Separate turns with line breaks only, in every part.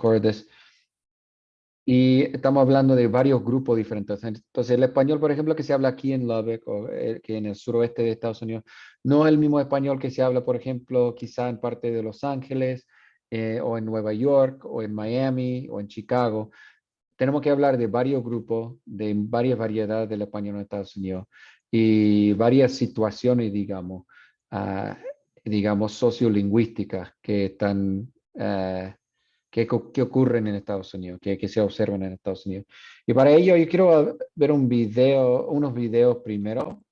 acordes. Y estamos hablando de varios grupos diferentes. Entonces, el español, por ejemplo, que se habla aquí en Lubbock o que en el suroeste de Estados Unidos, no es el mismo español que se habla, por ejemplo, quizá en parte de Los Ángeles, o en Nueva York, o en Miami, o en Chicago. Tenemos que hablar de varios grupos, de varias variedades del español en Estados Unidos y varias situaciones, ah, digamos, sociolingüísticas que están, que ocurren en Estados Unidos, que se observan en Estados Unidos. Y para ello yo quiero ver unos videos primero,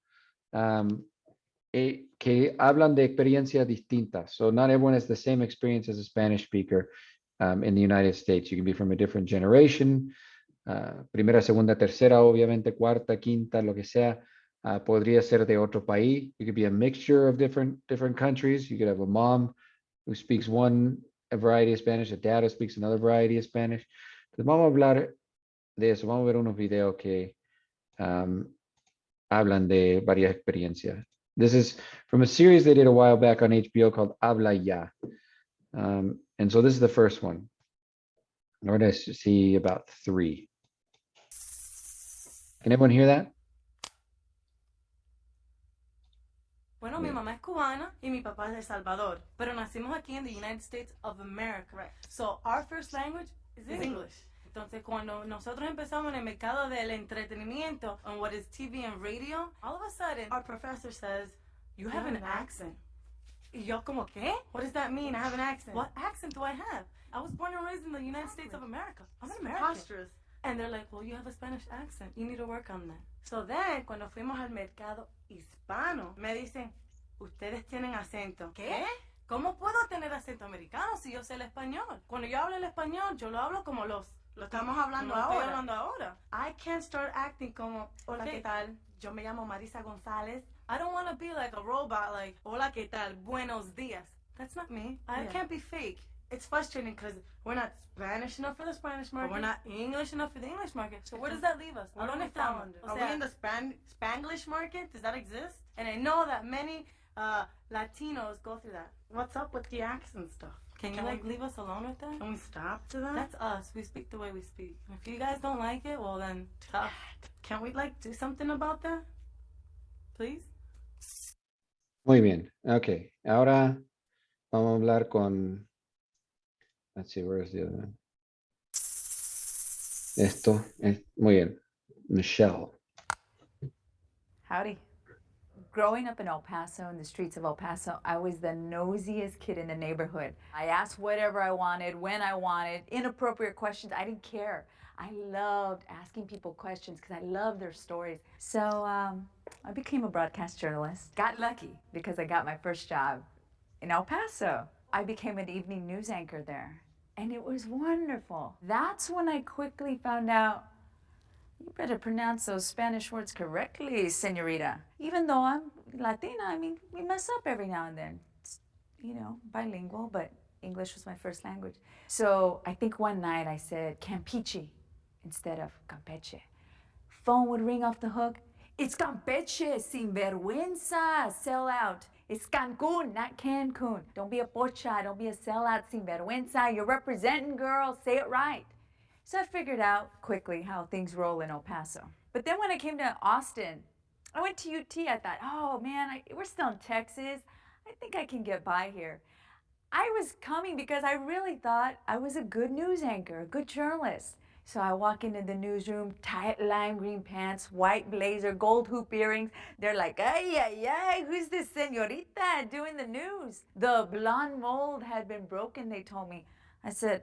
um, que hablan de experiencias distintas. So not everyone has the same experience as a Spanish speaker in the United States. You can be from a different generation, primera, segunda, tercera, obviamente, cuarta, quinta, lo que sea. Podría ser de otro país. You could be a mixture of different countries. You could have a mom who speaks a variety of Spanish, a dad who speaks another variety of Spanish. Entonces vamos a hablar de eso. Vamos a ver unos videos que hablan de varias experiencias. This is from a series they did a while back on HBO called Habla Ya. And so this is the first one. We're going to see about 3. Can everyone hear that?
Bueno, mi mamá es cubana y mi papá es de El Salvador, pero nacimos aquí en the United States of America. Right. So our first language is English. Entonces, cuando nosotros empezamos en el mercado del entretenimiento, on what is TV and radio, all of a sudden, our professor says, you have an accent. Y yo como, ¿qué? What does that mean? I have an accent. What accent do I have? I was born and raised in the United States of America. I'm an American. Preposterous. And they're like, well, you have a Spanish accent. You need to work on that. So then, cuando fuimos al mercado hispano, me dicen, ustedes tienen acento. ¿Qué? ¿Cómo puedo tener acento americano si yo sé el español? Cuando yo hablo el español, yo lo hablo como lo estamos hablando ahora. Estoy hablando ahora. I can't start acting como, hola, ¿qué tal? Yo me llamo Marisa González. I don't want to be like a robot, like, hola, ¿qué tal? Buenos días. That's not me. I can't be fake. It's frustrating because we're not Spanish enough for the Spanish market. We're not English enough for the English market. So where does that leave us? Are we in the Spanglish market? Does that exist? And I know that many Latinos go through that. What's up with the accent stuff? Can you leave us alone with that? Can we stop to that? That's us. We speak the way we speak. If you guys don't like it, well then tough. Can we do something about that? Please?
Muy bien. Ok. Ahora vamos a hablar con... Let's see, where is the other one? Esto. Muy bien. Michelle.
Howdy. Growing up in El Paso, in the streets of El Paso, I was the nosiest kid in the neighborhood. I asked whatever I wanted, when I wanted, inappropriate questions. I didn't care. I loved asking people questions because I loved their stories. So I became a broadcast journalist. Got lucky because I got my first job in El Paso. I became an evening news anchor there, and it was wonderful. That's when I quickly found out, you better pronounce those Spanish words correctly, señorita. Even though I'm Latina, I mean, we mess up every now and then. It's, bilingual, but English was my first language. So I think one night I said Campeche instead of Campeche. Phone would ring off the hook. It's Campeche, sinvergüenza, sellout. It's Cancun, not Cancun. Don't be a pocha, don't be a sellout, sinvergüenza. You're representing, girl, say it right. So I figured out quickly how things roll in El Paso. But then when I came to Austin, I went to UT. I thought, oh man, we're still in Texas. I think I can get by here. I was coming because I really thought I was a good news anchor, a good journalist. So I walk into the newsroom, tight lime green pants, white blazer, gold hoop earrings. They're like, ay, ay, ay, who's this señorita doing the news? The blonde mold had been broken, they told me. I said,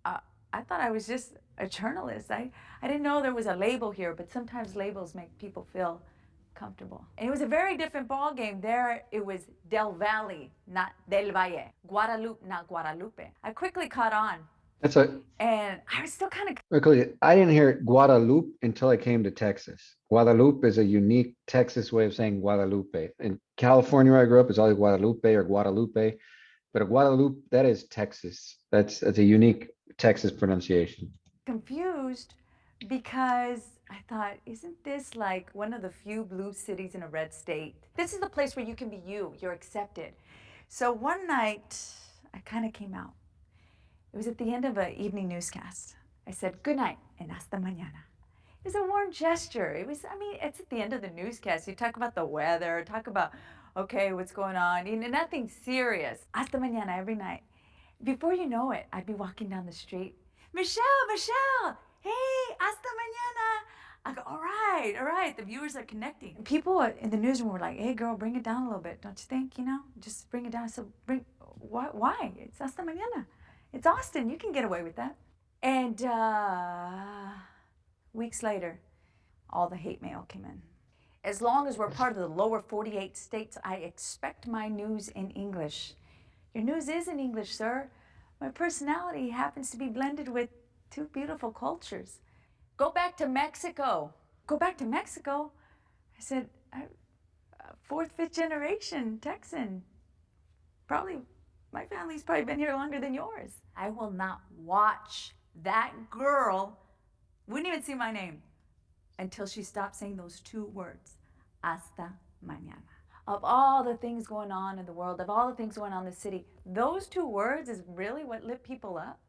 I thought I was just a journalist. I didn't know there was a label here, but sometimes labels make people feel comfortable. And it was a very different ball game. There it was Del Valle, not Del Valle. Guadalupe, not Guadalupe. I quickly caught on. And I was still kind of...
I didn't hear Guadalupe until I came to Texas. Guadalupe is a unique Texas way of saying Guadalupe. In California, where I grew up, it's always Guadalupe or Guadalupe. But Guadalupe, that is Texas. That's a unique Texas pronunciation.
Confused because I thought, isn't this like one of the few blue cities in a red state? This is the place where you can be you, you're accepted. So one night, I kind of came out. It was at the end of an evening newscast. I said, good night and hasta mañana. It was a warm gesture. It was, I mean, it's at the end of the newscast. You talk about the weather, talk about, okay, what's going on, you know, nothing serious. Hasta mañana every night. Before you know it, I'd be walking down the street. Michelle, hey, hasta mañana. I go, all right. The viewers are connecting. And people in the newsroom were like, hey, girl, bring it down a little bit. Don't you think, you know? Just bring it down. So why? It's hasta mañana. It's Austin. You can get away with that. And weeks later, all the hate mail came in. As long as we're part of the lower 48 states, I expect my news in English. Your news is in English, sir. My personality happens to be blended with two beautiful cultures. Go back to Mexico. Go back to Mexico? I said, fourth, fifth generation Texan. Probably, my family's probably been here longer than yours. I will not watch that girl, wouldn't even see my name, until she stopped saying those two words, hasta mañana. Of all the things going on in the world, of all the things going on in the city, those two words is really what lit people up.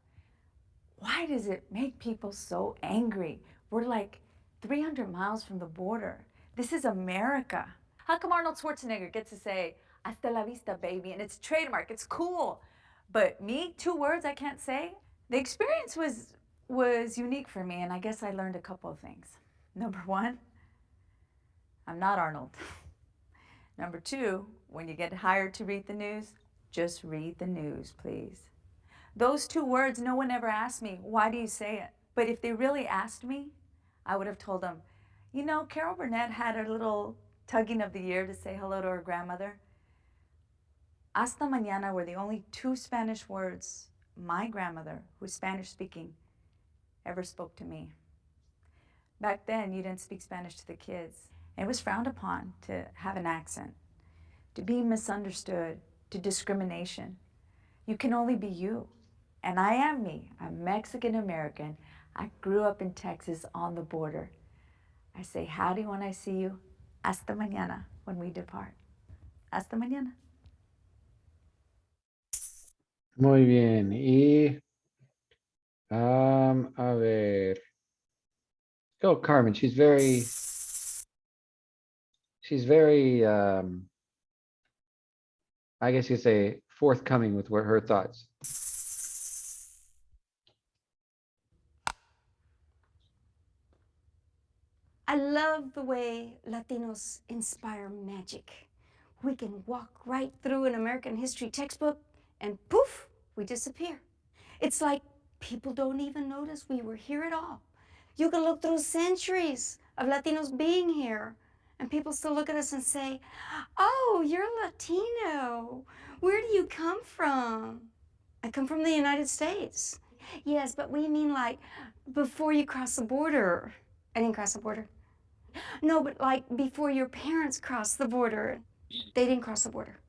Why does it make people so angry? We're like 300 miles from the border. This is America. How come Arnold Schwarzenegger gets to say, hasta la vista, baby, and it's trademark, it's cool. But me, two words I can't say? The experience was unique for me, and I guess I learned a couple of things. Number one, I'm not Arnold. Number two, when you get hired to read the news, just read the news, please. Those two words, no one ever asked me, why do you say it? But if they really asked me, I would have told them, you know, Carol Burnett had her little tugging of the ear to say hello to her grandmother. Hasta mañana were the only two Spanish words my grandmother, who's Spanish speaking, ever spoke to me. Back then, you didn't speak Spanish to the kids. It was frowned upon to have an accent, to be misunderstood, to discrimination. You can only be you. And I am me. I'm Mexican-American. I grew up in Texas on the border. I say howdy when I see you. Hasta mañana when we depart. Hasta mañana.
Muy bien. Y a ver. Oh, Carmen, she's very, I guess you say, forthcoming with what her thoughts.
I love the way Latinos inspire magic. We can walk right through an American history textbook and poof, we disappear. It's like people don't even notice we were here at all. You can look through centuries of Latinos being here and people still look at us and say, oh, you're Latino. Where do you come from? I come from the United States. Yes, but we mean like before you cross the border. I didn't cross the border. No, but like before your parents crossed the border. They didn't cross the border.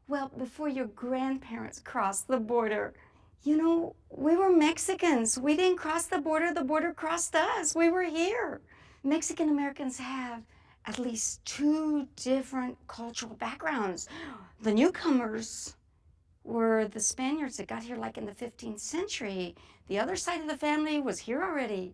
Well, before your grandparents crossed the border. You know, we were Mexicans. We didn't cross the border crossed us. We were here. Mexican Americans have at least two different cultural backgrounds. The newcomers were the Spaniards that got here like in the 15th century. The other side of the family was here already.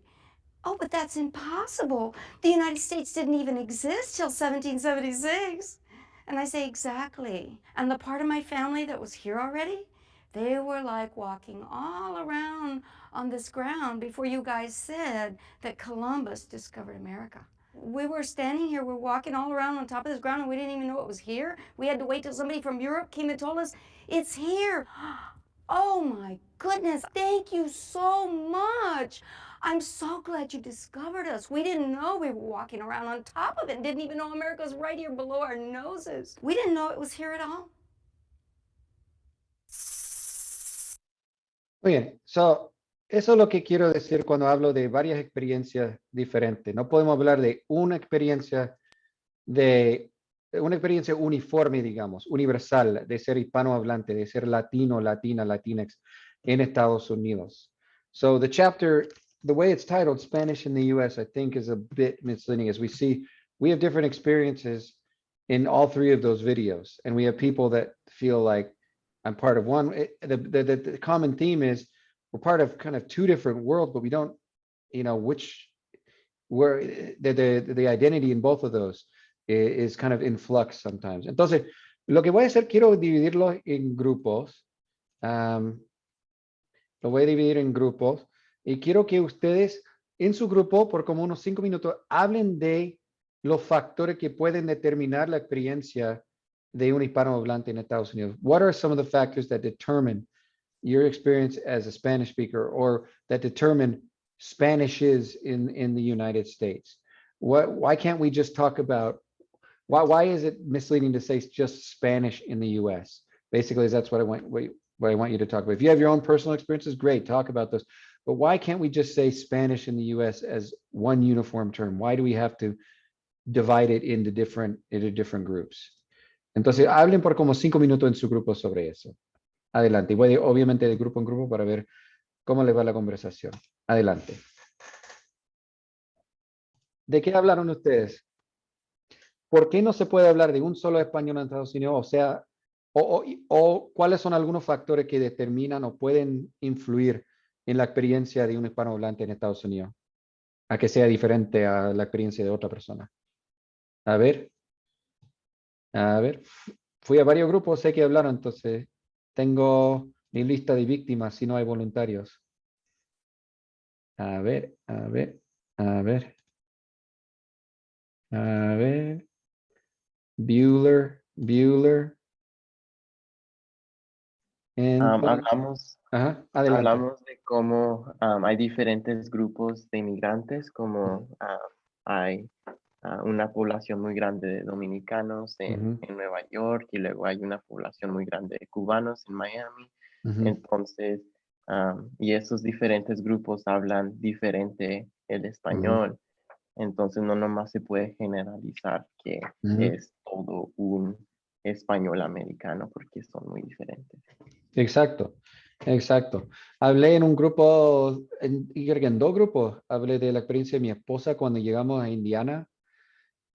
Oh, but that's impossible. The United States didn't even exist till 1776. And I say, exactly. And the part of my family that was here already, they were like walking all around on this ground before you guys said that Columbus discovered America. We were standing here, we're walking all around on top of this ground and we didn't even know it was here. We had to wait till somebody from Europe came and told us, it's here. Oh my goodness, thank you so much. I'm so glad you discovered us. We didn't know we were walking around on top of it and didn't even know America was right here below our noses. We didn't know it was here at all.
Muy bien, so, eso es lo que quiero decir cuando hablo de varias experiencias diferentes. No podemos hablar de una experiencia uniforme, digamos, universal, de ser hispanohablante, de ser latino, latina, latinx en Estados Unidos. So the chapter, the way it's titled, Spanish in the US, I think is a bit misleading. As we see, we have different experiences in all three of those videos. And we have people that feel like I'm part of one. The common theme is we're part of kind of two different worlds, but we don't, where the identity in both of those is kind of in flux sometimes. Entonces, lo que voy a hacer, quiero dividirlo en grupos. Lo voy a dividir en grupos y quiero que ustedes en su grupo por como unos 5 minutos hablen de los factores que pueden determinar la experiencia de un hispanohablante en Estados Unidos. What are some of the factors that determine your experience as a Spanish speaker or that determine Spanish is in the United States? Why can't we just talk about, why is it misleading to say just Spanish in the US? Basically, that's what I want you to talk about. If you have your own personal experiences, great, talk about those. But why can't we just say Spanish in the US as one uniform term? Why do we have to divide it into different groups? Entonces, hablen por como 5 minutos en su grupo sobre eso. Adelante. Y voy obviamente de grupo en grupo para ver cómo les va la conversación. Adelante. ¿De qué hablaron ustedes? ¿Por qué no se puede hablar de un solo español en Estados Unidos? O sea, o cuáles son algunos factores que determinan o pueden influir en la experiencia de un hispanohablante en Estados Unidos, a que sea diferente a la experiencia de otra persona. A ver, fui a varios grupos, sé que hablaron, entonces tengo mi lista de víctimas si no hay voluntarios. A ver. Bueller.
Hablamos
Adelante.
de cómo hay diferentes grupos de inmigrantes, como hay una población muy grande de dominicanos en Nueva York y luego hay una población muy grande de cubanos en Miami. Entonces, y esos diferentes grupos hablan diferente el español. Entonces, no nomás se puede generalizar que es todo un español americano porque son muy diferentes.
Exacto. Hablé en un grupo, creo que en 2 grupos, hablé de la experiencia de mi esposa cuando llegamos a Indiana.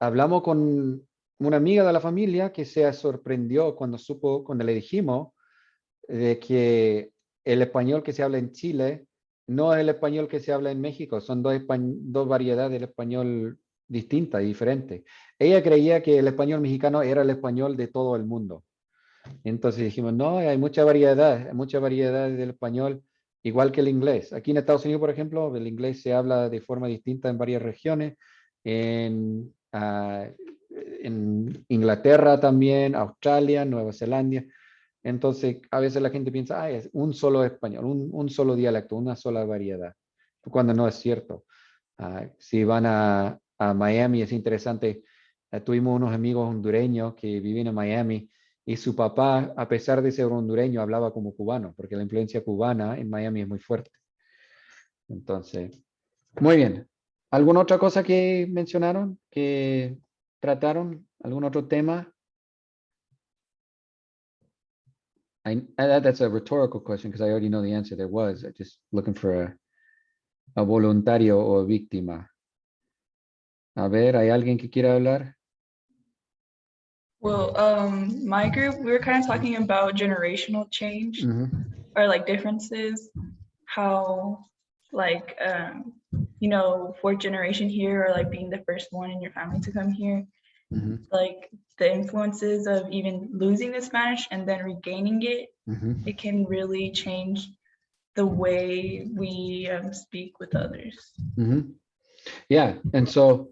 Hablamos con una amiga de la familia que se sorprendió cuando le dijimos de que el español que se habla en Chile no es el español que se habla en México, son dos variedades del español distintas y diferentes. Ella creía que el español mexicano era el español de todo el mundo. Entonces dijimos, no, hay mucha variedad del español, igual que el inglés. Aquí en Estados Unidos, por ejemplo, el inglés se habla de forma distinta en varias regiones. En Inglaterra también, Australia, Nueva Zelanda. Entonces, a veces la gente piensa, es un solo español, un solo dialecto, una sola variedad, cuando no es cierto. Si van a Miami, es interesante. Tuvimos unos amigos hondureños que viven en Miami y su papá, a pesar de ser hondureño, hablaba como cubano, porque la influencia cubana en Miami es muy fuerte. Entonces, muy bien. ¿Alguna otra cosa que mencionaron, que trataron? ¿Algún otro tema? That's a rhetorical question because I already know the answer. There was just looking for a voluntario o víctima. A ver, ¿hay alguien que quiera hablar?
Well, my group, we were kind of talking about generational change or like differences, how like, you know, 4th generation here or like being the first one in your family to come here, like the influences of even losing the Spanish and then regaining it, it can really change the way we speak with others.
Yeah, and so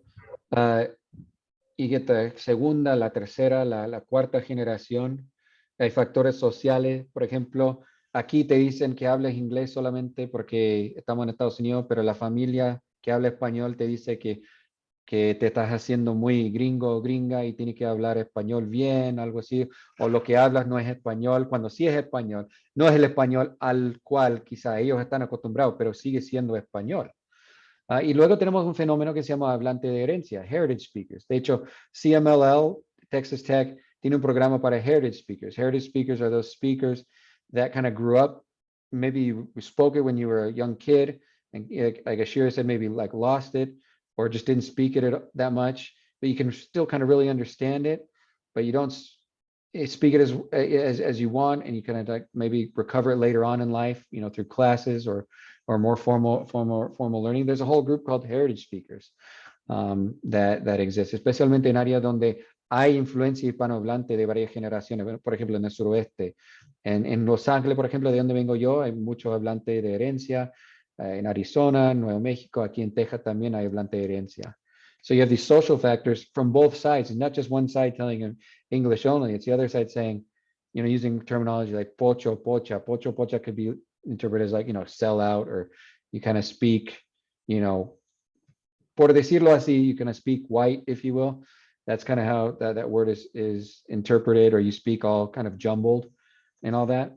you get the segunda, la tercera, la cuarta generación. Hay factores sociales, por ejemplo, aquí te dicen que hables inglés solamente porque estamos en Estados Unidos, pero la familia que habla español te dice que te estás haciendo muy gringo o gringa y tienes que hablar español bien, algo así, o lo que hablas no es español, cuando sí es español, no es el español al cual quizá ellos están acostumbrados, pero sigue siendo español. Y luego tenemos un fenómeno que se llama hablante de herencia, heritage speakers. De hecho, CMLL, Texas Tech, tiene un programa para heritage speakers. Heritage speakers are those speakers that kind of grew up, maybe you spoke it when you were a young kid, and like Ashira said, maybe like lost it, or just didn't speak it that much, but you can still kind of really understand it, but you don't speak it as you want, and you kind of like maybe recover it later on in life, you know, through classes or more formal learning. There's a whole group called heritage speakers that exists, especialmente en áreas donde hay influencia hispanohablante de varias generaciones. Por ejemplo, en el suroeste, en Los Ángeles, por ejemplo, de donde vengo yo, hay muchos hablantes de herencia. En Arizona, Nuevo México, aquí en Texas también hay hablantes de herencia. So you have these social factors from both sides, and not just one side telling them English only. It's the other side saying, you know, using terminology like pocho, pocha. Pocho, pocha could be interpreted as like, you know, sell out, or you kind of speak, you know, por decirlo así, you kind of speak white, if you will. That's kind of how that word is interpreted, or you speak all kind of jumbled and all that.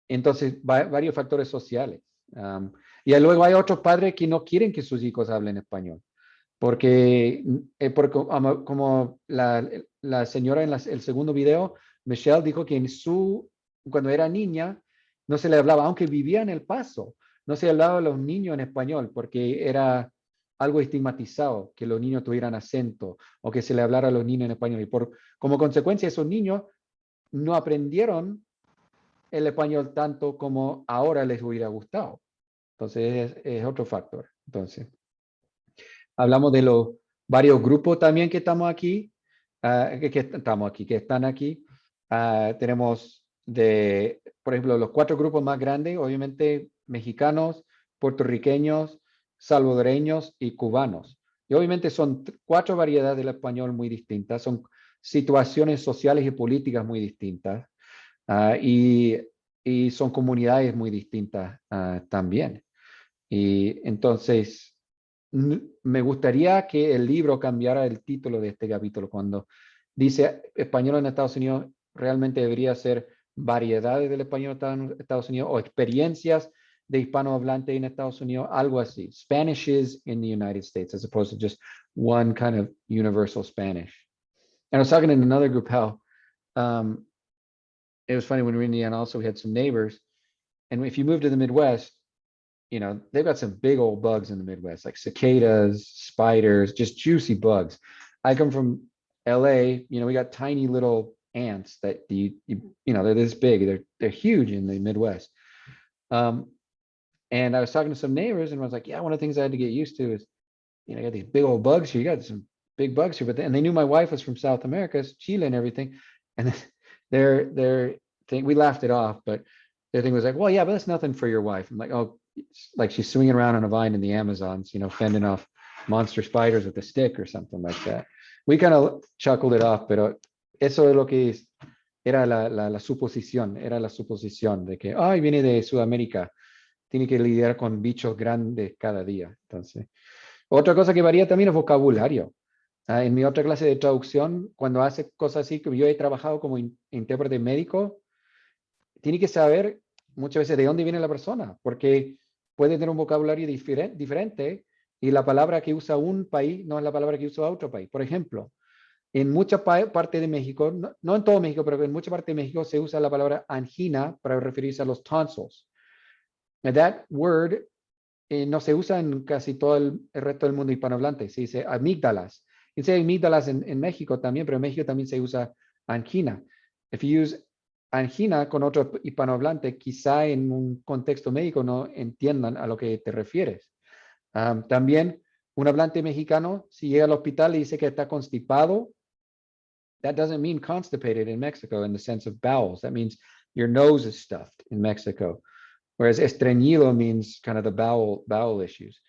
Entonces, varios factores sociales. Y luego hay otros padres que no quieren que sus hijos hablen español. Porque como la señora en el segundo video, Michelle dijo que cuando era niña no se le hablaba, aunque vivía en El Paso, no se hablaba a los niños en español porque era algo estigmatizado que los niños tuvieran acento o que se le hablara a los niños en español. Y como consecuencia, esos niños no aprendieron el español tanto como ahora les hubiera gustado. Entonces, es otro factor. Entonces, hablamos de los varios grupos también que estamos aquí, que están aquí. Tenemos por ejemplo, los 4 grupos más grandes, obviamente mexicanos, puertorriqueños, salvadoreños y cubanos. Y obviamente son 4 variedades del español muy distintas, son situaciones sociales y políticas muy distintas, y son comunidades muy distintas también. Y entonces, me gustaría que el libro cambiara el título de este capítulo. Cuando dice español en Estados Unidos, realmente debería ser variedades del español en Estados Unidos o experiencias de hispanohablantes en Estados Unidos, algo así. Spanishes in the United States, as opposed to just one kind of universal Spanish. And I was talking in another group how it was funny when we were in Indiana also, we had some neighbors. And if you move to the Midwest, you know, they've got some big old bugs in the Midwest, like cicadas, spiders, just juicy bugs. I come from LA, you know, we got tiny little ants that you know, they're this big, they're huge in the Midwest. And I was talking to some neighbors and I was like, yeah, one of the things I had to get used to is, you know, I got these big old bugs here, you got some big bugs here, and they knew my wife was from South America, Chile and everything. And their thing, we laughed it off, but their thing was like, well, yeah, but that's nothing for your wife. I'm like, oh, it's like she's swinging around on a vine in the Amazons, you know, fending off monster spiders with a stick or something like that. We kind of chuckled it off, pero eso es lo que era la suposición, de que, ay, viene de Sudamérica, tiene que lidiar con bichos grandes cada día. Entonces, otra cosa que varía también es vocabulario. En mi otra clase de traducción, cuando hace cosas así, como yo he trabajado como intérprete médico, tiene que saber muchas veces de dónde viene la persona, porque puede tener un vocabulario diferente y la palabra que usa un país no es la palabra que usa otro país. Por ejemplo, en mucha parte de México, no en todo México, pero en mucha parte de México se usa la palabra angina para referirse a los tonsils. And that word no se usa en casi todo el resto del mundo hispanohablante. Se dice amígdalas. Y se dice amígdalas en México también, pero en México también se usa angina. If you use angina con otro hispanohablante, quizá en un contexto médico no entiendan a lo que te refieres. También un hablante mexicano, si llega al hospital y dice que está constipado, that doesn't mean constipated in Mexico in the sense of bowels. That means your nose is stuffed in Mexico. Whereas estreñido means kind of the bowel issues.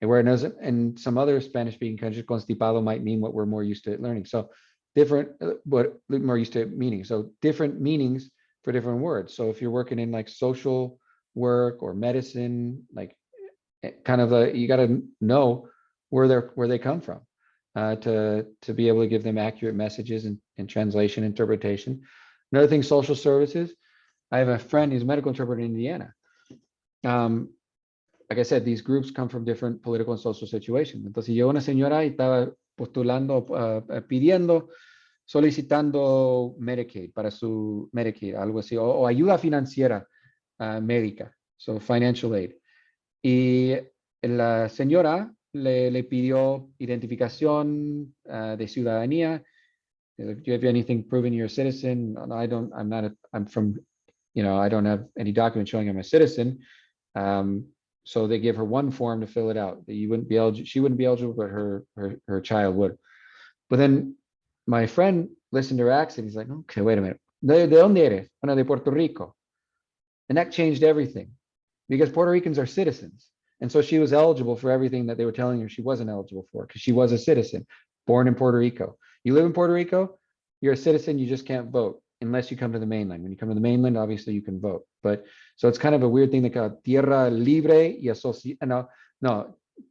And whereas in some other Spanish-speaking countries, constipado might mean what we're more used to learning. So different, what more used to meaning. So different meanings for different words. So if you're working in like social work or medicine, like kind of you got to know where they come from to be able to give them accurate messages and translation interpretation. Another thing, social services. I have a friend who's a medical interpreter in Indiana. Like I said, these groups come from different political and social situations. Entonces llegó una señora y estaba postulando, solicitando Medicaid para su Medicaid, algo así, o ayuda financiera médica, so financial aid. Y la señora le pidió identificación de ciudadanía, Do you have anything proving you're a citizen? No, I don't. I'm not. I'm from. I don't have any document showing I'm a citizen. So they give her one form to fill it out. That you wouldn't be eligible. She wouldn't be eligible, but her child would. But then my friend listened to her accent. He's like, okay, wait a minute. ¿De dónde eres? Bueno, de Puerto Rico. And that changed everything because Puerto Ricans are citizens. And so she was eligible for everything that they were telling her she wasn't eligible for because she was a citizen born in Puerto Rico. You live in Puerto Rico, you're a citizen, you just can't vote unless you come to the mainland. When you come to the mainland, obviously you can vote. But so it's kind of a weird thing they call tierra libre y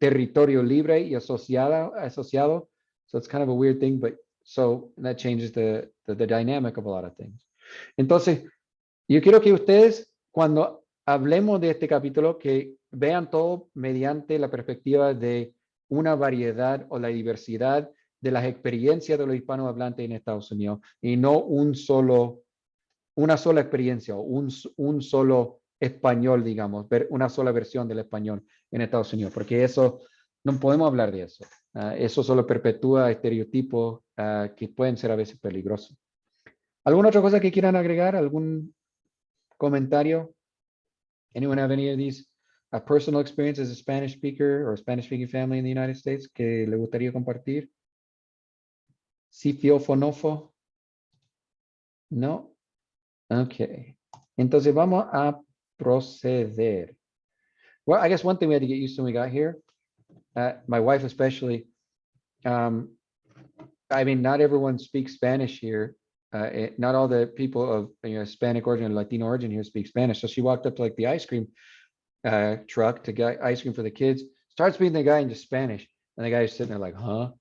territorio libre y asociado. So it's kind of a weird thing, but so that changes the dynamic of a lot of things. Entonces, yo quiero que ustedes, cuando hablemos de este capítulo, que vean todo mediante la perspectiva de una variedad o la diversidad de las experiencias de los hispanohablantes en Estados Unidos y no una sola experiencia o un solo español, digamos, una sola versión del español en Estados Unidos, porque eso, no podemos hablar de eso. Eso solo perpetúa estereotipos que pueden ser a veces peligrosos. ¿Alguna otra cosa que quieran agregar? ¿Algún comentario? Anyone have any of these personal experience as a Spanish speaker or Spanish speaking family in the United States que le gustaría compartir? ¿Sifio fonofo? No. Okay. Entonces vamos a proceder. Well, I guess one thing we had to get used to when we got here, my wife especially, I mean, not everyone speaks Spanish here. Not all the people of Hispanic origin or Latino origin here speak Spanish. So she walked up to like the ice cream truck to get ice cream for the kids, starts speaking to the guy in just Spanish. And the guy's sitting there like, huh?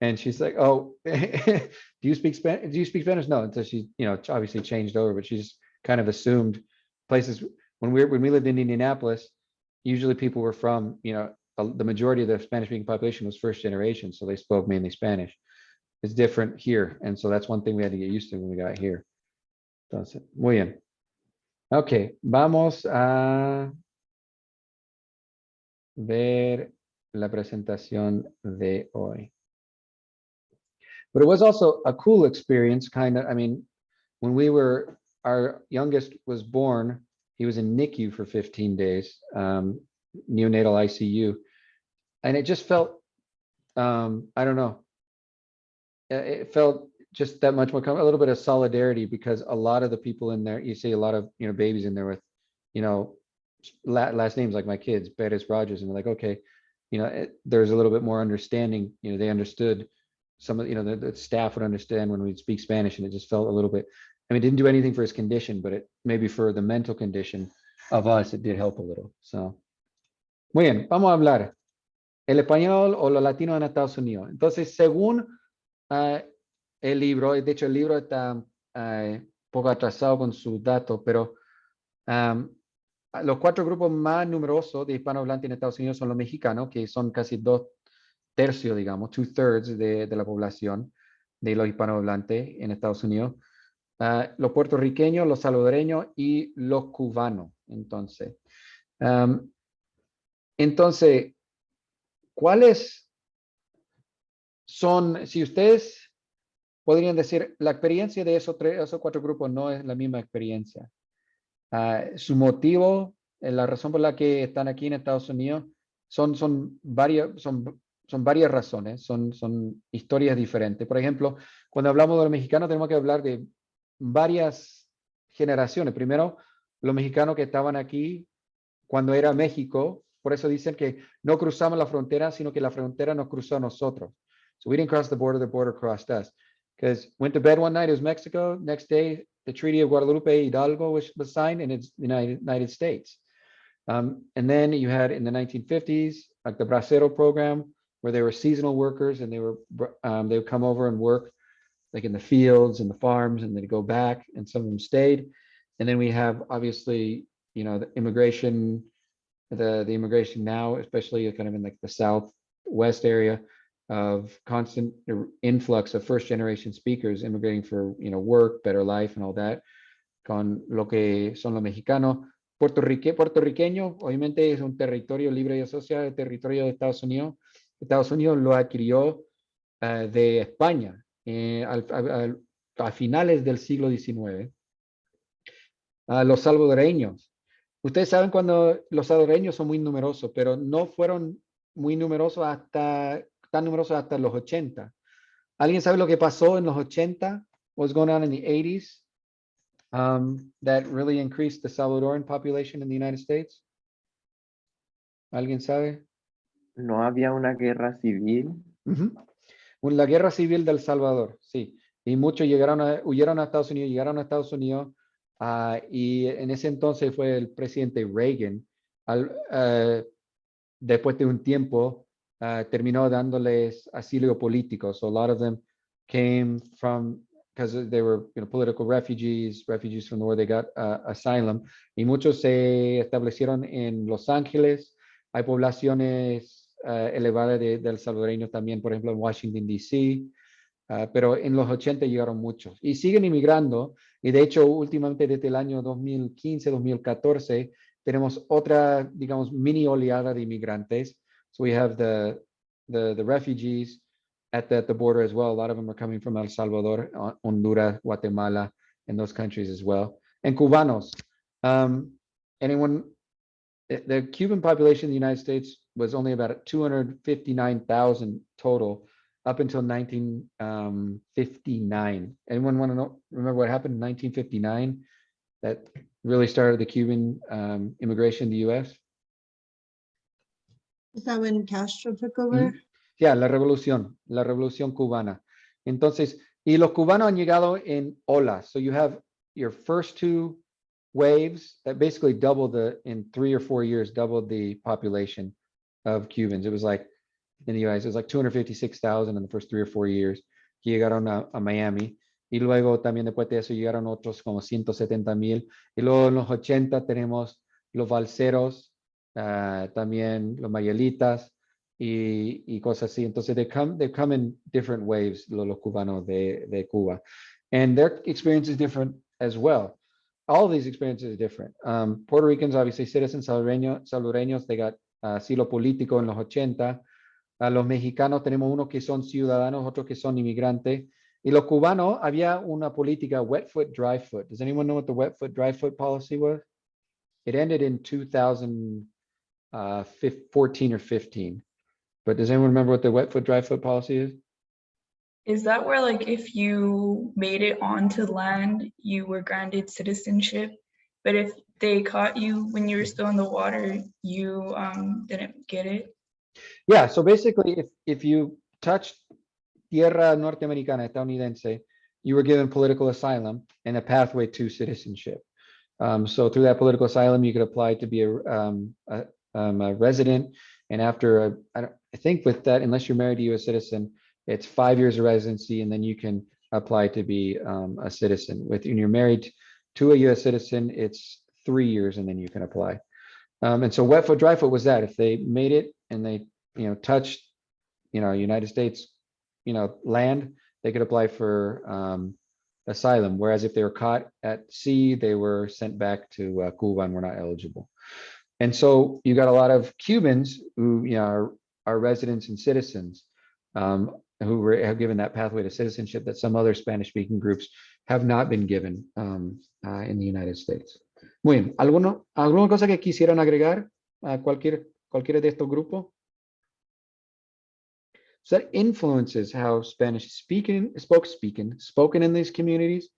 And she's like, oh, do you speak Spanish? Do you speak Spanish? No. Until she, obviously changed over, but she just kind of assumed places when we lived in Indianapolis, usually people were from, the majority of the Spanish speaking population was first generation. So they spoke mainly Spanish. It's different here. And so that's one thing we had to get used to when we got here. Entonces, muy bien. Okay, vamos a ver la presentación de hoy. But it was also a cool experience, kind of. I mean, when our youngest was born, he was in NICU for 15 days, neonatal ICU. And it just felt, I don't know, it felt just that much more, a little bit of solidarity because a lot of the people in there, you see a lot of, babies in there with, last names like my kids, Perez, Rogers, and they're like, okay, there's a little bit more understanding, they understood some of, the staff would understand when we'd speak Spanish, and it just felt a little bit, I mean, it didn't do anything for his condition, but it maybe for the mental condition of us, it did help a little. So, muy bien, vamos a hablar el español o lo latino en Estados Unidos. Entonces, según el libro, de hecho el libro está un poco atrasado con sus datos, pero los 4 grupos más numerosos de hispanohablantes en Estados Unidos son los mexicanos, que son casi 2/3, digamos, 2/3 de la población de los hispanohablantes en Estados Unidos. Los puertorriqueños, los salvadoreños y los cubanos. Entonces, ¿cuáles son, si ustedes podrían decir, la experiencia de esos 4 grupos no es la misma experiencia? Su motivo, la razón por la que están aquí en Estados Unidos, son varias razones, son historias diferentes. Por ejemplo, cuando hablamos de los mexicanos, tenemos que hablar de varias generaciones. Primero, los mexicanos que estaban aquí cuando era México, por eso dicen que no cruzamos la frontera, sino que la frontera nos cruzó a nosotros. So we didn't cross the border crossed us. Because went to bed one night, it was Mexico. Next day, the Treaty of Guadalupe Hidalgo was signed, and it's the United States. And then you had in the 1950s, like the Bracero program, where they were seasonal workers, and they would come over and work like in the fields and the farms, and they'd go back, and some of them stayed. And then we have obviously, the immigration, the immigration now, especially kind of in like the Southwest area, of constant influx of first generation speakers immigrating for work, better life, and all that, con lo que son los mexicanos. Puertorriqueño, obviamente es un territorio libre y asociado, el territorio de Estados Unidos. Estados Unidos lo adquirió de España, a finales del siglo XIX, los salvadoreños. Ustedes saben cuando los salvadoreños son muy numerosos, pero no fueron muy numerosos tan numerosos hasta los 80. ¿Alguien sabe lo que pasó en los 80? What's going on in the 80s that really increased the Salvadoran population in the United States? ¿Alguien sabe?
No había una guerra civil.
La guerra civil del Salvador, sí. Y muchos huyeron a Estados Unidos, llegaron a Estados Unidos, y en ese entonces fue el presidente Reagan. Después de un tiempo, terminó dándoles asilo político. So a lot of them came from, because they were political refugees from where they got asylum. Y muchos se establecieron en Los Ángeles. Hay poblaciones elevadas del salvadoreños también, por ejemplo, en Washington, D.C., pero en los 80 llegaron muchos. Y siguen inmigrando. Y de hecho, últimamente desde el año 2015, 2014, tenemos otra, digamos, mini oleada de inmigrantes. So we have the refugees at the border as well. A lot of them are coming from El Salvador, Honduras, Guatemala, and those countries as well. And Cubanos. The Cuban population in the United States was only about 259,000 total up until 1959. Anyone want to remember what happened in 1959 that really started the Cuban immigration in the U.S.?
Is that when Castro took over?
Yeah, la revolución cubana. Entonces, y los cubanos han llegado en olas. So you have your first two waves that basically in 3 or 4 years, doubled the population of Cubans. It was like, in the US, it was like 256,000 in the first 3 or 4 years que llegaron a Miami. Y luego también después de eso llegaron otros como 170,000. Y luego en los 80 tenemos los balseros, también los mayelitas y cosas así. Entonces they come in different waves, los cubanos de Cuba. And their experience is different as well. All of these experiences are different. Puerto Ricans, obviously citizens, salvadoreños, they got asilo político en los 80. A los mexicanos tenemos unos que son ciudadanos, otros que son inmigrantes. Y los cubanos, había una política wet foot, dry foot. Does anyone know what the wet foot, dry foot policy was? It ended in 2014 or 15. But does anyone remember what the wet foot, dry foot policy is?
Is that where, like, if you made it onto land, you were granted citizenship, but if they caught you when you were still in the water, you didn't get it?
Yeah, so basically, if you touched tierra norteamericana, estadounidense, you were given political asylum and a pathway to citizenship. So through that political asylum, you could apply to be a resident. And after, I think with that, unless you're married to a U.S. citizen, it's 5 years of residency, and then you can apply to be a citizen. When you're married to a U.S. citizen, it's 3 years, and then you can apply. And so wet foot, dry foot was that. If they made it and they touched, United States, land, they could apply for asylum. Whereas if they were caught at sea, they were sent back to Cuba and were not eligible. And so you got a lot of Cubans who are residents and citizens who have given that pathway to citizenship that some other Spanish-speaking groups have not been given in the United States. Muy bien. ¿Alguna cosa que quisieran agregar a cualquiera de estos grupos? So that influences how Spanish spoken in these communities,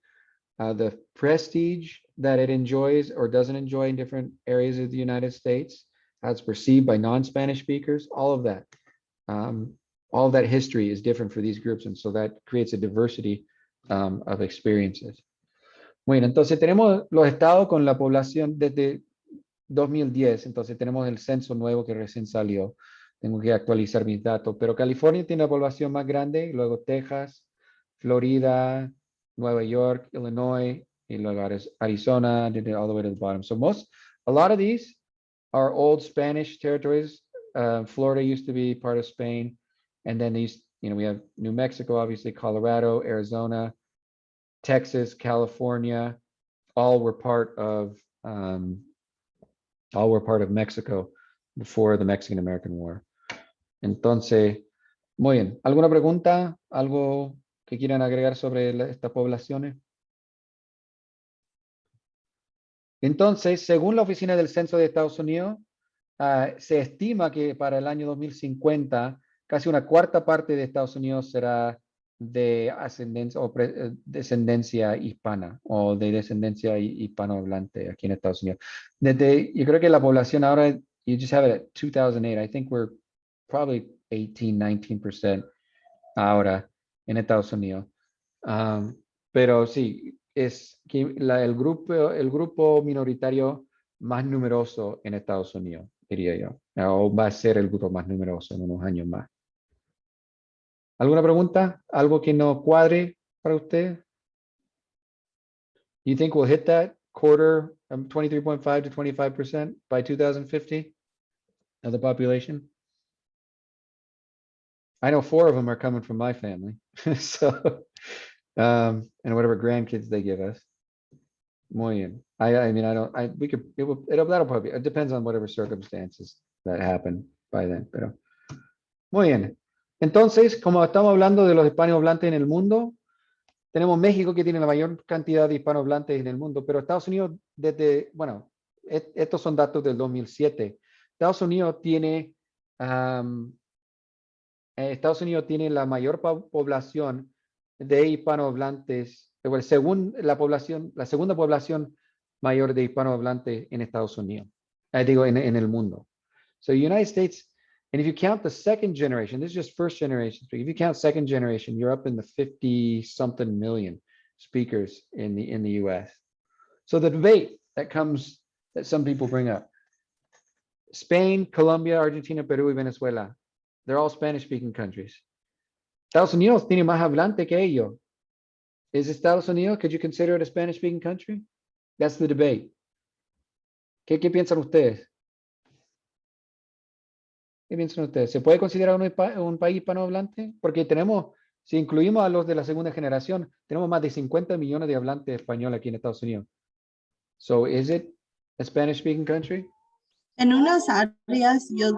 the prestige that it enjoys or doesn't enjoy in different areas of the United States, how it's perceived by non-Spanish speakers, all of that. All of that history is different for these groups, and so that creates a diversity of experiences. Bueno, entonces tenemos los estados con la población desde 2010, entonces tenemos el censo nuevo que recién salió. Tengo que actualizar mis datos, pero California tiene la población más grande, luego Texas, Florida, Nueva York, Illinois, y luego Arizona, all the way to the bottom. So a lot of these are old Spanish territories. Florida used to be part of Spain. And then these, we have New Mexico, obviously, Colorado, Arizona, Texas, California, all were part of Mexico before the Mexican-American War. Entonces, muy bien. ¿Alguna pregunta? ¿Algo que quieran agregar sobre estas poblaciones? Entonces, según la Oficina del Censo de Estados Unidos, se estima que para el año 2050 casi una cuarta parte de Estados Unidos será de ascendencia o descendencia hispana o de descendencia hispanohablante aquí en Estados Unidos. Yo creo que la población ahora, you just have it at 2008, I think we're probably 18, 19% ahora en Estados Unidos. Pero sí, es que el grupo minoritario más numeroso en Estados Unidos, diría yo. O va a ser el grupo más numeroso en unos años más. ¿Alguna pregunta? ¿Algo que no cuadre para usted? You think we'll hit that quarter, 23.5 to 25% by 2050 of the population? I know 4 of them are coming from my family. So, and whatever grandkids they give us. Muy bien. I mean, that'll probably, it depends on whatever circumstances that happen by then, pero muy bien. Entonces, como estamos hablando de los hispanohablantes en el mundo, tenemos México que tiene la mayor cantidad de hispanohablantes en el mundo, pero Estados Unidos bueno, estos son datos del 2007. Estados Unidos tiene la mayor población de hispanohablantes, según la segunda población mayor de hispanohablantes en Estados Unidos. Digo, en el mundo. So United States, and if you count the second generation, this is just first generation. If you count second generation, you're up in the 50-something million speakers in the US. So the debate that some people bring up, Spain, Colombia, Argentina, Peru, y Venezuela, they're all Spanish-speaking countries. Estados Unidos tiene más hablante que ellos. Is Estados Unidos, could you consider it a Spanish-speaking country? That's the debate. ¿Qué piensan ustedes? ¿Qué piensan ustedes? ¿Se puede considerar un país hispanohablante? Porque si incluimos a los de la segunda generación, tenemos más de 50 millones de hablantes de español aquí en Estados Unidos. So, is it a Spanish-speaking country?
En unas áreas yo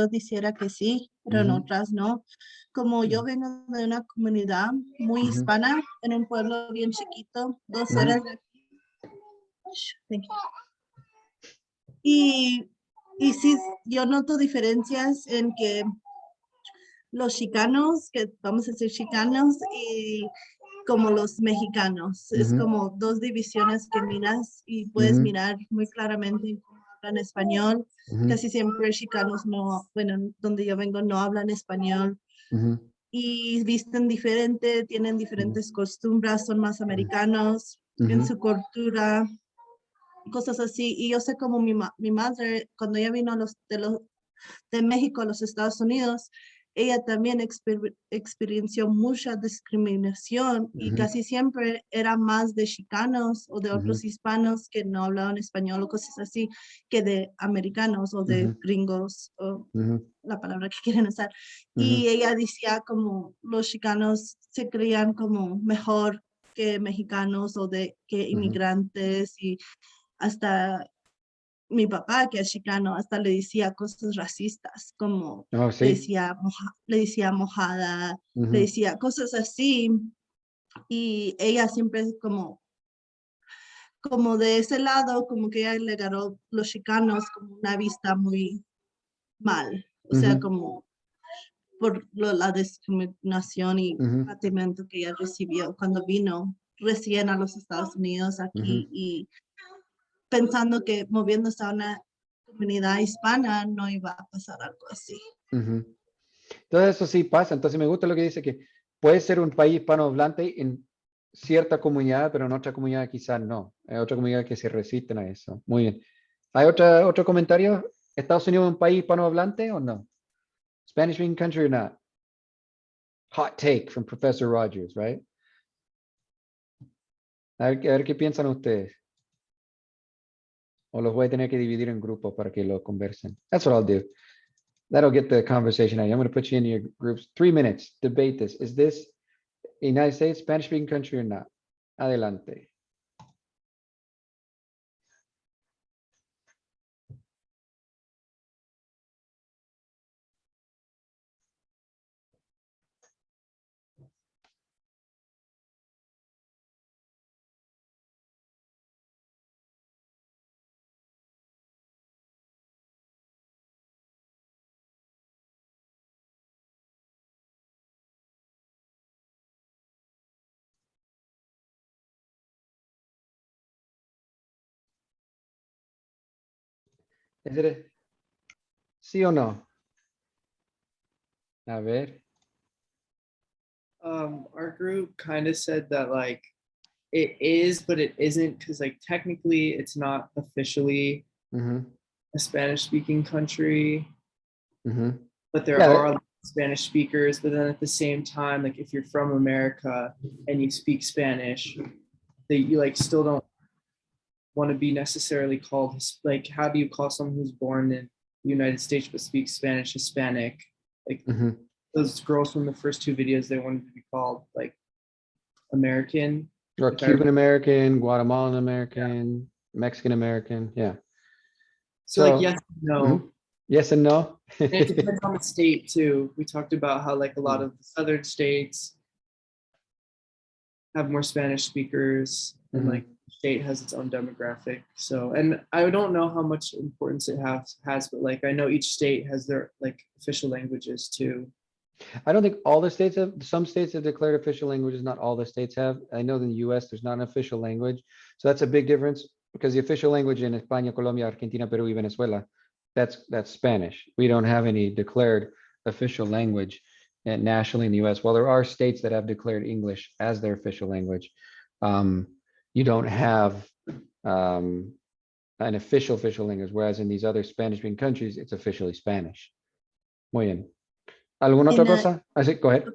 dijera que sí, pero en otras no. Como yo vengo de una comunidad muy hispana, en un pueblo bien chiquito, 2 horas de aquí. Thank you. Y sí, yo noto diferencias en que los chicanos, que vamos a decir chicanos, y como los mexicanos. Es como 2 divisiones que miras y puedes mirar muy claramente cómo hablan español. Casi siempre chicanos no, bueno, donde yo vengo no hablan español. Y visten diferente, tienen diferentes costumbres, son más americanos en su cultura, cosas así. Y yo sé como mi madre, cuando ella vino de México a los Estados Unidos, ella también experienció mucha discriminación y casi siempre era más de chicanos o de otros hispanos que no hablaban español o cosas así que de americanos o de gringos o la palabra que quieren usar. Y ella decía como los chicanos se creían como mejor que mexicanos o que inmigrantes y hasta mi papá, que es chicano, hasta le decía cosas racistas, como
¿Sí?
le decía mojada, le decía cosas así. Y ella siempre como de ese lado, como que ella le agarró los chicanos como una vista muy mal. O sea, como por la discriminación y tratamiento que ella recibió cuando vino recién a los Estados Unidos aquí y pensando que moviéndose a una comunidad hispana no iba a pasar algo así.
Entonces eso sí pasa. Entonces me gusta lo que dice, que puede ser un país hispanohablante en cierta comunidad, pero en otra comunidad quizás no. Hay otra comunidad que se resisten a eso. Muy bien. ¿Hay otro comentario? ¿Estados Unidos es un país hispanohablante o no? Spanish speaking country or not? Hot take from Professor Rogers, right? A ver qué piensan ustedes. O los voy a tener que dividir en grupos para que lo conversen. That's what I'll do. That'll get the conversation out. I'm going to put you in your groups. 3 minutes. Debate this. Is this United States, Spanish-speaking country or not? Adelante. ¿Sí o no? A ver.
Our group kind of said that like it is, but it isn't, because like technically it's not officially a Spanish speaking country, but there are Spanish speakers. But then at the same time, like if you're from America and you speak Spanish, that you like still don't want to be necessarily called, like, how do you call someone who's born in the United States but speaks Spanish Hispanic? Like those girls from the first two videos, they wanted to be called like American.
Or Cuban American, Guatemalan American, Mexican American, yeah.
So like yes, no.
Yes and no.
It depends on the state too. We talked about how like a lot of the southern states have more Spanish speakers, and like the state has its own demographic. So, and I don't know how much importance it has, but like I know each state has their like official languages too.
I don't think all the states have. Some states have declared official languages, not all the states have. I know in the US there's not an official language. So that's a big difference, because the official language in España, Colombia, Argentina, Peru, y Venezuela, that's Spanish. We don't have any declared official language nationally in the US. While there are states that have declared English as their official language, you don't have an official language, whereas in these other Spanish-speaking countries, it's officially Spanish. Muy bien. ¿Alguna otra cosa? Go ahead.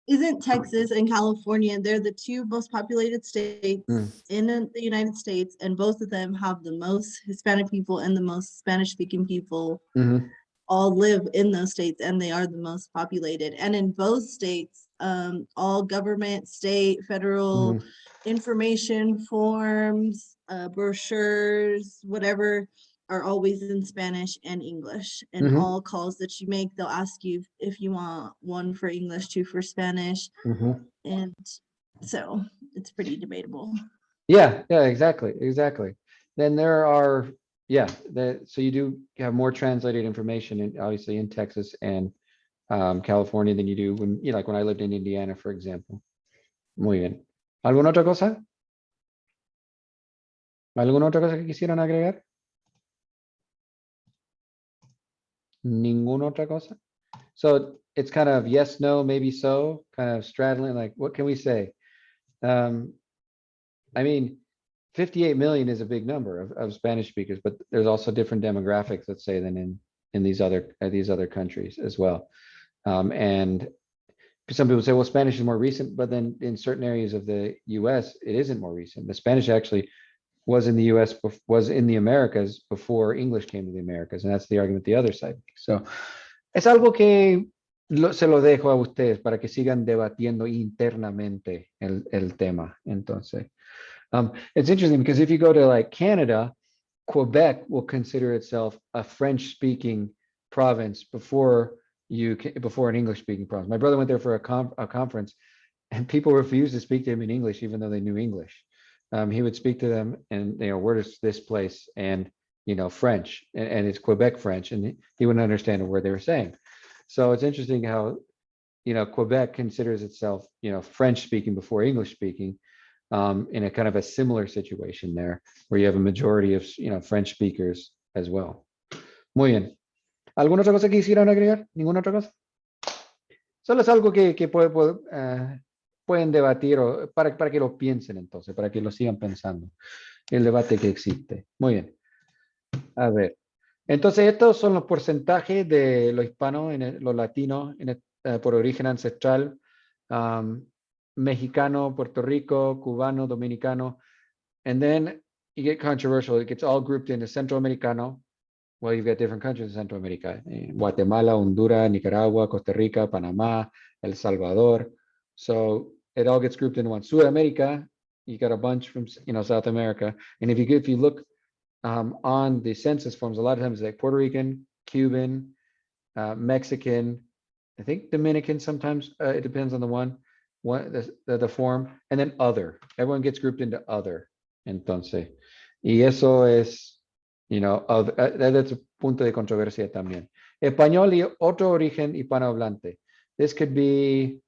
Isn't Texas and California, they're the two most populated states in the United States, and both of them have the most Hispanic people and the most Spanish-speaking people all live in those states, and they are the most populated. And in both states, all government, state, federal information forms, brochures, whatever, are always in Spanish and English. And all calls that you make, they'll ask you if you want one for English, two for Spanish. And so it's pretty debatable.
Yeah, exactly. Then there are, so you do have more translated information, obviously in Texas and California than you do when I lived in Indiana, for example. Muy bien. ¿Alguna otra cosa? ¿Alguna otra cosa que quisieran agregar? Ninguna otra cosa? So it's kind of yes, no, maybe so, kind of straddling, like, what can we say? I mean, 58 million is a big number of Spanish speakers, but there's also different demographics, let's say, than in these other countries as well. And some people say, well, Spanish is more recent, but then in certain areas of the US, it isn't more recent. The Spanish actually was in the US, was in the Americas before English came to the Americas. And that's the argument the other side. So es algo que se lo dejo a ustedes para que sigan debatiendo internamente el tema. Entonces, it's interesting because if you go to like Canada, Quebec will consider itself a French-speaking province before an English-speaking province. My brother went there for a conference, and people refused to speak to him in English, even though they knew English. He would speak to them, and where is this place? And French, and it's Quebec French, and he wouldn't understand a word they were saying. So it's interesting how Quebec considers itself French-speaking before English-speaking. In a kind of a similar situation there, where you have a majority of French speakers as well. Muy bien. ¿Alguna otra cosa que quisieran agregar? ¿Ninguna otra cosa? Solo es algo que pueden debatir para que lo piensen, entonces, para que lo sigan pensando. El debate que existe. Muy bien. A ver. Entonces, estos son los porcentajes de los hispanos, los latinos por origen ancestral. Mexicano, Puerto Rico, Cubano, Dominicano, and then you get controversial. It gets all grouped into Centro Americano. Well, you've got different countries in Central America: Guatemala, Honduras, Nicaragua, Costa Rica, Panama, El Salvador. So it all gets grouped into one. Sudamerica, you got a bunch from South America, and if you look on the census forms, a lot of times it's like Puerto Rican, Cuban, Mexican, I think Dominican. Sometimes it depends on the one. The form, and then other. Everyone gets grouped into other. Entonces, y eso es, that's a punto de controversia también. Español y otro origen hispanohablante. This could be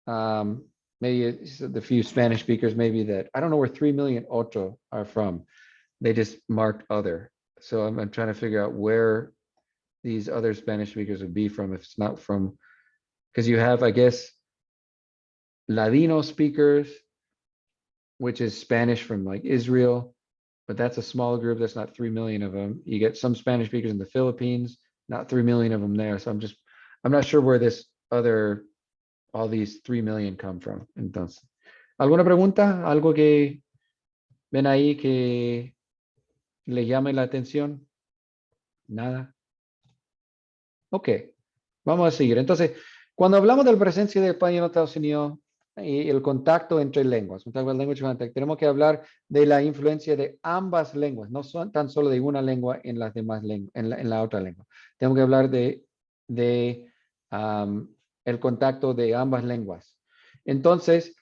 maybe the few Spanish speakers, maybe that, I don't know where 3 million otro are from. They just marked other. So I'm trying to figure out where these other Spanish speakers would be from if it's not from, because you have, I guess, Ladino speakers, which is Spanish from like Israel, but that's a small group. That's not 3 million of them. You get some Spanish speakers in the Philippines, not 3 million of them there. So I'm not sure where all these 3 million come from. Entonces, ¿alguna pregunta? ¿Algo que ven ahí que les llame la atención? Nada. Ok, vamos a seguir. Entonces, cuando hablamos de la presencia de España en los Estados Unidos y el contacto entre lenguas, tenemos que hablar de la influencia de ambas lenguas, no son tan solo de una lengua en las demás lenguas, en la otra lengua. Tenemos que hablar de el contacto de ambas lenguas. Entonces,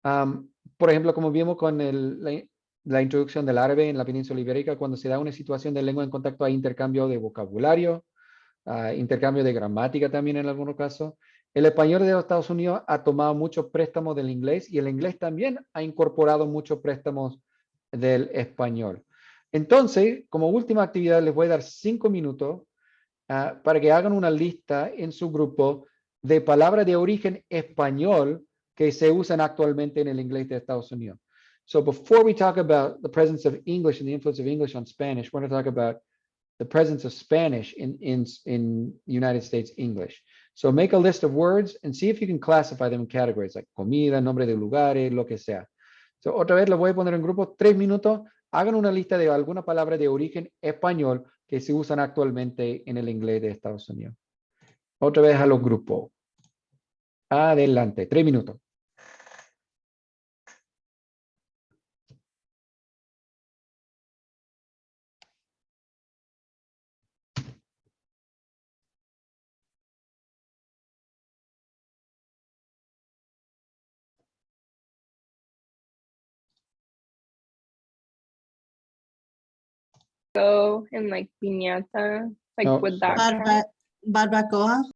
por ejemplo, como vimos con la introducción del árabe en la península ibérica, cuando se da una situación de lengua en contacto hay intercambio de vocabulario, intercambio de gramática también en algunos casos. El español de los Estados Unidos ha tomado muchos préstamos del inglés y el inglés también ha incorporado muchos préstamos del español. Entonces, como última actividad, les voy a dar 5 minutos para que hagan una lista en su grupo de palabras de origen español que se usan actualmente en el inglés de Estados Unidos. So before we talk about the presence of English and the influence of English on Spanish, we're going to talk about the presence of Spanish in United States English. So make a list of words and see if you can classify them in categories like comida, nombre de lugares, lo que sea. So otra vez lo voy a poner en grupo, 3 minutos. Hagan una lista de alguna palabra de origen español que se usan actualmente en el inglés de Estados Unidos. Otra vez a los grupos. Adelante, 3 minutos.
Go and like piñata, like
Oh,
with that.
Barbacoa.